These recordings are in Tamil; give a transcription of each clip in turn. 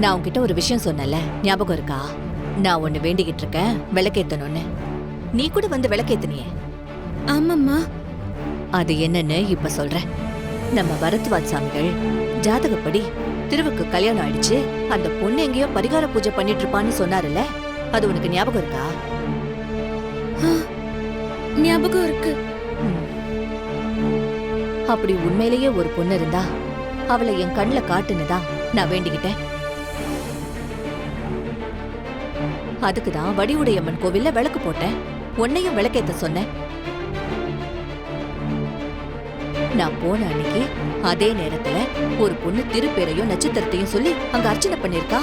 நான் உன்கிட்ட ஒரு விஷயம் சொன்னல, ஞாபகம் இருக்கா? நான் ஒன்னு வேண்டிக்கிட்டு இருக்கேன், விளக்கேத்தணும்னு. நீ கூட வந்து விளக்கேத்துனியே. ஆமாம்மா. அது என்னன்னு இப்ப சொல்றேன். நம்ம பரத்வாஜ் சாமிகள் ஜாதகப்படி திருவுக்கு கல்யாணம் ஆயிடுச்சு, அந்த பொண்ணு எங்கேயோ பரிகார பூஜை பண்ணிட்டு இருப்பான்னு சொன்னாருல்ல, அது உனக்கு ஞாபகம் இருக்கா? ஞாபகம் இருக்கு. அப்படி உண்மையிலேயே ஒரு பொண்ணு இருந்தா அவளை என் கண்ணுல காட்டுனுதான் நான் வேண்டிக்கிட்டேன். அதுக்குதான் வடிவுடையம்மன் கோவில்ல விளக்கு போட்டேன், உன்னையும் விளக்கேத்த சொன்னேன். நான் போன அன்னைக்கு அதே நேரத்துல ஒரு பொண்ணு திருப்பேரையும் நட்சத்திரத்தையும் சொல்லி அங்க அர்ச்சனை பண்ணிருக்கா.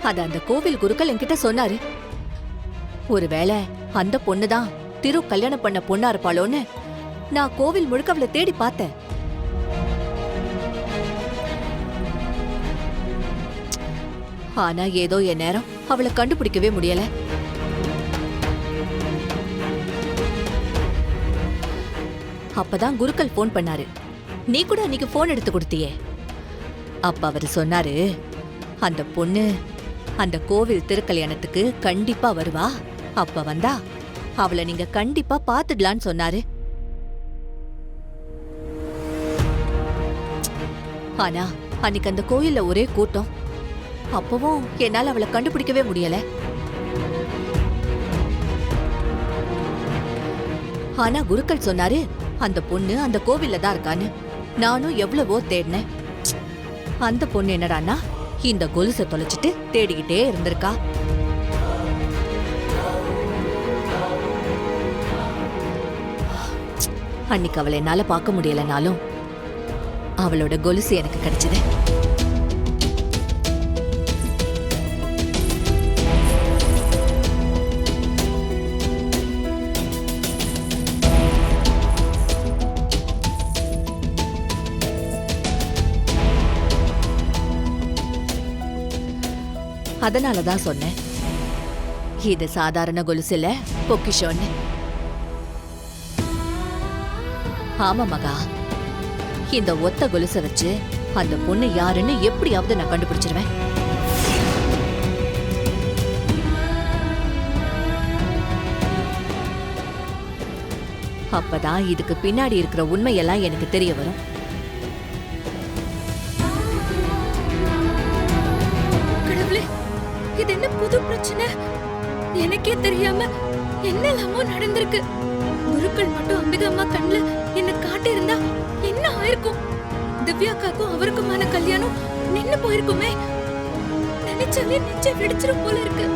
அத அந்த கோவில் குருக்கள் என்கிட்ட சொன்னாரு. ஒருவேளை அந்த பொண்ணுதான் திரு கல்யாணம் பண்ண பொண்ணா இருப்பாளோன்னு நான் கோவில் முழுக்க அவளை தேடி பார்த்தேன். ஆனா ஏதோ என் நேரம் அவளை கண்டுபிடிக்கவே முடியல. அப்பதான் குருக்கள் போன் பண்ணாரு. நீ கூட அன்னைக்கு போன் எடுத்து கொடுத்தியே. அப்ப அவரு சொன்னாரு, அந்த பொண்ணு அந்த கோவில் திருக்கல்யாணத்துக்கு கண்டிப்பா வருவா, அப்ப வந்தா அவளை நீங்க கண்டிப்பா பாத்துடலான்னு சொன்னாரு. ஆனா அன்னைக்கு அந்த கோயில்ல ஒரே கூட்டம். அப்பவும் என்னால அவளை கண்டுபிடிக்கவே முடியல. ஆனா குருக்கள் சொன்னாரு, அந்த பொண்ணு அந்த கோவில்ல தான் இருக்கான்னு. நானும் எவ்வளவோ தேடினேன். அந்த பொண்ணு என்னடான்னா இந்த கொலுசை தொலைச்சிட்டு தேடிக்கிட்டே இருந்திருக்கா. அன்னைக்கு அவளை என்னால பார்க்க முடியலனாலும் அவளோட கொலுசு எனக்கு கிடைச்சது. அதனாலதான் சொன்னேன், இது சாதாரண கொலுசு இல்ல, பொக்கிஷோன்னு. ஆமா மகா, இந்த ஒத்த கொலுசை வச்சு அந்த பொண்ணு யாருன்னு எப்படியாவது நான் கண்டுபிடிச்சிருவேன். அப்பதான் இதுக்கு பின்னாடி இருக்கிற உண்மையெல்லாம் எனக்கு தெரிய வரும். இது என்ன புது பிரச்சனை? எனக்கே தெரியாம என்னெல்லாமோ நடந்திருக்கு. குருக்கள் மட்டும் அம்பிகா அம்மா கண்ணுல என்ன காட்டி இருந்தா என்ன ஆயிருக்கும்? திவ்யாக்காக்கும் அவருக்குமான கல்யாணம் நின்னு போயிருக்குமே. நினைச்சாலே நெஞ்ச வெடிச்சிரும் போல இருக்கு.